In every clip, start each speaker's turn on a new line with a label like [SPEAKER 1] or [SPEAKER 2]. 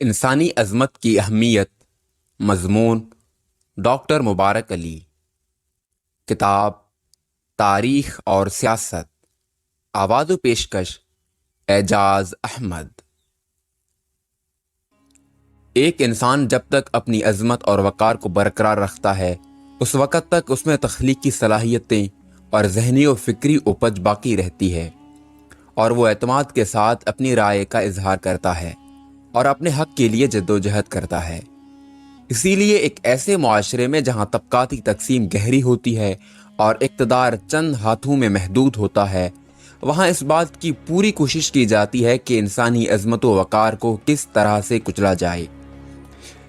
[SPEAKER 1] انسانی عظمت کی اہمیت، مضمون ڈاکٹر مبارک علی، کتاب تاریخ اور سیاست، آواز و پیشکش اعجاز احمد۔ ایک انسان جب تک اپنی عظمت اور وقار کو برقرار رکھتا ہے، اس وقت تک اس میں تخلیقی صلاحیتیں اور ذہنی و فکری اپج باقی رہتی ہے، اور وہ اعتماد کے ساتھ اپنی رائے کا اظہار کرتا ہے اور اپنے حق کے لیے جدوجہد کرتا ہے۔ اسی لیے ایک ایسے معاشرے میں جہاں طبقاتی تقسیم گہری ہوتی ہے اور اقتدار چند ہاتھوں میں محدود ہوتا ہے، وہاں اس بات کی پوری کوشش کی جاتی ہے کہ انسانی عظمت و وقار کو کس طرح سے کچلا جائے،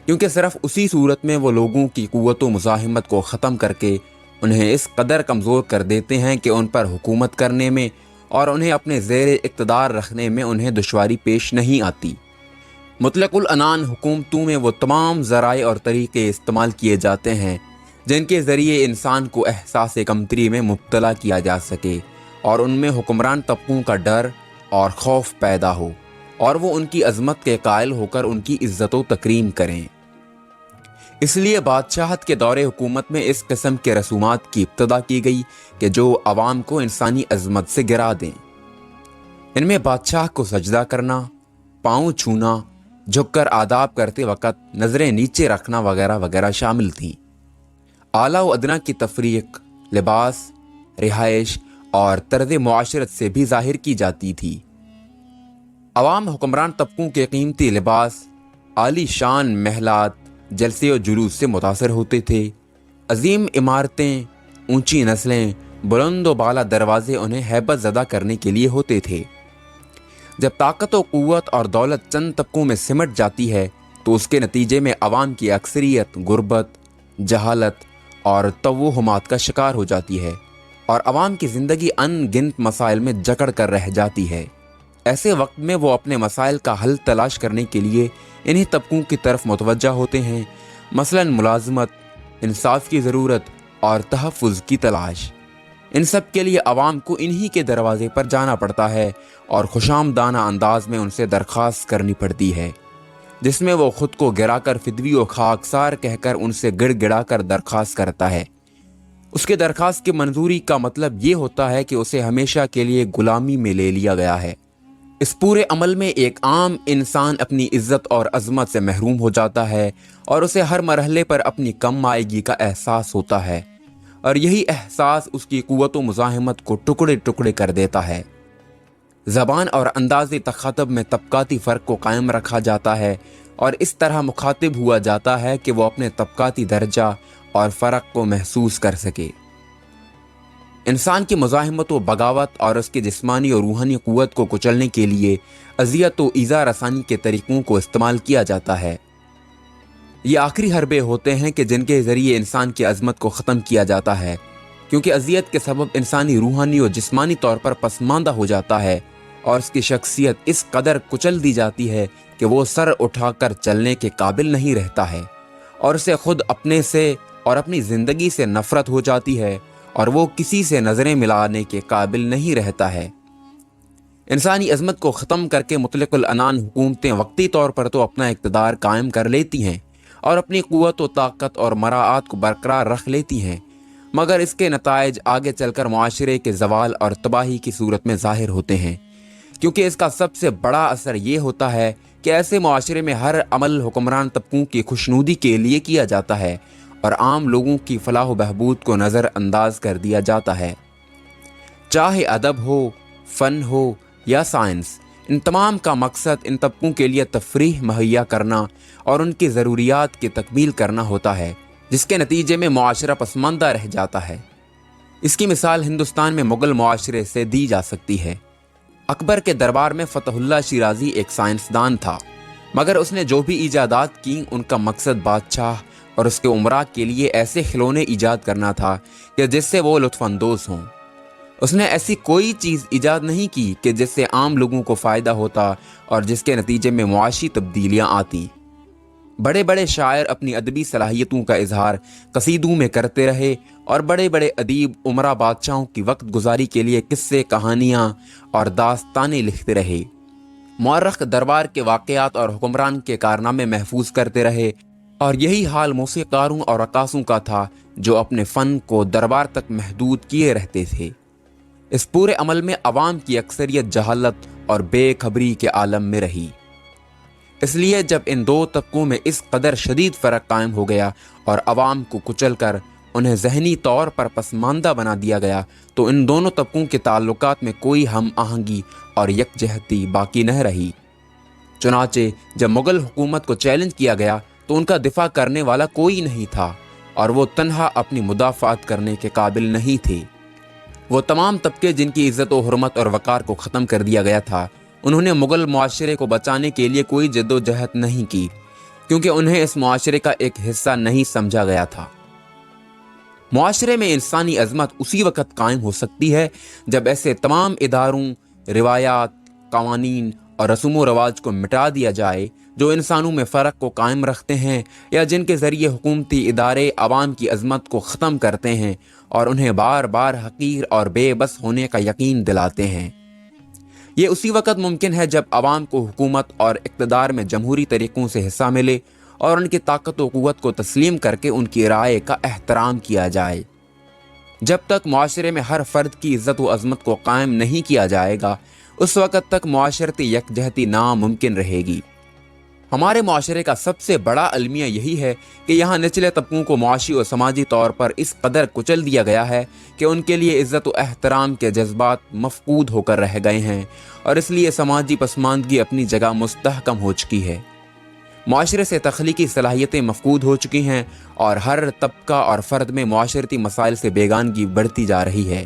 [SPEAKER 1] کیونکہ صرف اسی صورت میں وہ لوگوں کی قوت و مزاحمت کو ختم کر کے انہیں اس قدر کمزور کر دیتے ہیں کہ ان پر حکومت کرنے میں اور انہیں اپنے زیر اقتدار رکھنے میں انہیں دشواری پیش نہیں آتی۔ مطلق العنان حکومتوں میں وہ تمام ذرائع اور طریقے استعمال کیے جاتے ہیں جن کے ذریعے انسان کو احساس کمتری میں مبتلا کیا جا سکے اور ان میں حکمران طبقوں کا ڈر اور خوف پیدا ہو، اور وہ ان کی عظمت کے قائل ہو کر ان کی عزت و تکریم کریں۔ اس لیے بادشاہت کے دور حکومت میں اس قسم کے رسومات کی ابتدا کی گئی کہ جو عوام کو انسانی عظمت سے گرا دیں۔ ان میں بادشاہ کو سجدہ کرنا، پاؤں چھونا، جھک کر آداب کرتے وقت نظریں نیچے رکھنا وغیرہ وغیرہ شامل تھیں۔ اعلیٰ و ادنیٰ کی تفریق لباس، رہائش اور طرز معاشرت سے بھی ظاہر کی جاتی تھی۔ عوام حکمران طبقوں کے قیمتی لباس، عالی شان محلات، جلسے و جلوس سے متاثر ہوتے تھے۔ عظیم عمارتیں، اونچی نسلیں، بلند و بالا دروازے انہیں ہیبت زدہ کرنے کے لیے ہوتے تھے۔ جب طاقت و قوت اور دولت چند طبقوں میں سمٹ جاتی ہے تو اس کے نتیجے میں عوام کی اکثریت غربت، جہالت اور توہمات کا شکار ہو جاتی ہے، اور عوام کی زندگی ان گنت مسائل میں جکڑ کر رہ جاتی ہے۔ ایسے وقت میں وہ اپنے مسائل کا حل تلاش کرنے کے لیے انہی طبقوں کی طرف متوجہ ہوتے ہیں، مثلاً ملازمت، انصاف کی ضرورت اور تحفظ کی تلاش۔ ان سب کے لیے عوام کو انہی کے دروازے پر جانا پڑتا ہے اور خوشامدانہ انداز میں ان سے درخواست کرنی پڑتی ہے، جس میں وہ خود کو گرا کر فدوی و خاکسار کہہ کر ان سے گڑ گڑا کر درخواست کرتا ہے۔ اس کے درخواست کی منظوری کا مطلب یہ ہوتا ہے کہ اسے ہمیشہ کے لیے غلامی میں لے لیا گیا ہے۔ اس پورے عمل میں ایک عام انسان اپنی عزت اور عظمت سے محروم ہو جاتا ہے اور اسے ہر مرحلے پر اپنی کم آئیگی کا احساس ہوتا ہے، اور یہی احساس اس کی قوت و مزاحمت کو ٹکڑے ٹکڑے کر دیتا ہے۔ زبان اور انداز تخاطب میں طبقاتی فرق کو قائم رکھا جاتا ہے اور اس طرح مخاطب ہوا جاتا ہے کہ وہ اپنے طبقاتی درجہ اور فرق کو محسوس کر سکے۔ انسان کی مزاحمت و بغاوت اور اس کی جسمانی اور روحانی قوت کو کچلنے کے لیے اذیت و ایذا رسانی کے طریقوں کو استعمال کیا جاتا ہے۔ یہ آخری حربے ہوتے ہیں کہ جن کے ذریعے انسان کی عظمت کو ختم کیا جاتا ہے، کیونکہ اذیت کے سبب انسانی روحانی و جسمانی طور پر پسماندہ ہو جاتا ہے اور اس کی شخصیت اس قدر کچل دی جاتی ہے کہ وہ سر اٹھا کر چلنے کے قابل نہیں رہتا ہے، اور اسے خود اپنے سے اور اپنی زندگی سے نفرت ہو جاتی ہے، اور وہ کسی سے نظریں ملانے کے قابل نہیں رہتا ہے۔ انسانی عظمت کو ختم کر کے مطلق العنان حکومتیں وقتی طور پر تو اپنا اقتدار قائم کر لیتی ہیں اور اپنی قوت و طاقت اور مراعات کو برقرار رکھ لیتی ہیں، مگر اس کے نتائج آگے چل کر معاشرے کے زوال اور تباہی کی صورت میں ظاہر ہوتے ہیں، کیونکہ اس کا سب سے بڑا اثر یہ ہوتا ہے کہ ایسے معاشرے میں ہر عمل حکمران طبقوں کی خوشنودی کے لیے کیا جاتا ہے اور عام لوگوں کی فلاح و بہبود کو نظر انداز کر دیا جاتا ہے۔ چاہے ادب ہو، فن ہو یا سائنس، ان تمام کا مقصد ان طبقوں کے لیے تفریح مہیا کرنا اور ان کی ضروریات کی تکمیل کرنا ہوتا ہے، جس کے نتیجے میں معاشرہ پسماندہ رہ جاتا ہے۔ اس کی مثال ہندوستان میں مغل معاشرے سے دی جا سکتی ہے۔ اکبر کے دربار میں فتح اللہ شیرازی ایک سائنسدان تھا، مگر اس نے جو بھی ایجادات کی ان کا مقصد بادشاہ اور اس کے امراء کے لیے ایسے کھلونے ایجاد کرنا تھا کہ جس سے وہ لطف اندوز ہوں۔ اس نے ایسی کوئی چیز ایجاد نہیں کی کہ جس سے عام لوگوں کو فائدہ ہوتا اور جس کے نتیجے میں معاشی تبدیلیاں آتی۔ بڑے بڑے شاعر اپنی ادبی صلاحیتوں کا اظہار قصیدوں میں کرتے رہے، اور بڑے بڑے ادیب امراء بادشاہوں کی وقت گزاری کے لیے قصے، کہانیاں اور داستانیں لکھتے رہے۔ مورخ دربار کے واقعات اور حکمران کے کارنامے محفوظ کرتے رہے، اور یہی حال موسیقاروں اور رقاصوں کا تھا جو اپنے فن کو دربار تک محدود کیے رہتے تھے۔ اس پورے عمل میں عوام کی اکثریت جہالت اور بے خبری کے عالم میں رہی۔ اس لیے جب ان دو طبقوں میں اس قدر شدید فرق قائم ہو گیا اور عوام کو کچل کر انہیں ذہنی طور پر پسماندہ بنا دیا گیا، تو ان دونوں طبقوں کے تعلقات میں کوئی ہم آہنگی اور یکجہتی باقی نہ رہی۔ چنانچہ جب مغل حکومت کو چیلنج کیا گیا تو ان کا دفاع کرنے والا کوئی نہیں تھا، اور وہ تنہا اپنی مدافعت کرنے کے قابل نہیں تھے۔ وہ تمام طبقے جن کی عزت و حرمت اور وقار کو ختم کر دیا گیا تھا، انہوں نے مغل معاشرے کو بچانے کے لیے کوئی جد و جہد نہیں کی، کیونکہ انہیں اس معاشرے کا ایک حصہ نہیں سمجھا گیا تھا۔ معاشرے میں انسانی عظمت اسی وقت قائم ہو سکتی ہے جب ایسے تمام اداروں، روایات، قوانین اور رسوم و رواج کو مٹا دیا جائے جو انسانوں میں فرق کو قائم رکھتے ہیں، یا جن کے ذریعے حکومتی ادارے عوام کی عظمت کو ختم کرتے ہیں اور انہیں بار بار حقیر اور بے بس ہونے کا یقین دلاتے ہیں۔ یہ اسی وقت ممکن ہے جب عوام کو حکومت اور اقتدار میں جمہوری طریقوں سے حصہ ملے اور ان کی طاقت و قوت کو تسلیم کر کے ان کی رائے کا احترام کیا جائے۔ جب تک معاشرے میں ہر فرد کی عزت و عظمت کو قائم نہیں کیا جائے گا، اس وقت تک معاشرتی یکجہتی ناممکن رہے گی۔ ہمارے معاشرے کا سب سے بڑا المیہ یہی ہے کہ یہاں نچلے طبقوں کو معاشی و سماجی طور پر اس قدر کچل دیا گیا ہے کہ ان کے لیے عزت و احترام کے جذبات مفقود ہو کر رہ گئے ہیں، اور اس لیے سماجی پسماندگی اپنی جگہ مستحکم ہو چکی ہے۔ معاشرے سے تخلیقی صلاحیتیں مفقود ہو چکی ہیں، اور ہر طبقہ اور فرد میں معاشرتی مسائل سے بیگانگی بڑھتی جا رہی ہے۔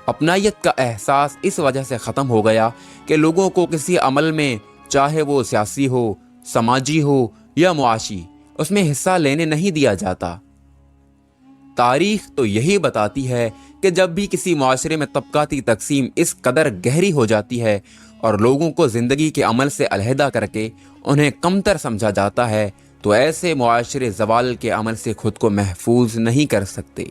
[SPEAKER 1] اپنائیت کا احساس اس وجہ سے ختم ہو گیا کہ لوگوں کو کسی عمل میں، چاہے وہ سیاسی ہو، سماجی ہو یا معاشی، اس میں حصہ لینے نہیں دیا جاتا۔ تاریخ تو یہی بتاتی ہے کہ جب بھی کسی معاشرے میں طبقاتی تقسیم اس قدر گہری ہو جاتی ہے اور لوگوں کو زندگی کے عمل سے علیحدہ کر کے انہیں کمتر سمجھا جاتا ہے، تو ایسے معاشرے زوال کے عمل سے خود کو محفوظ نہیں کر سکتے۔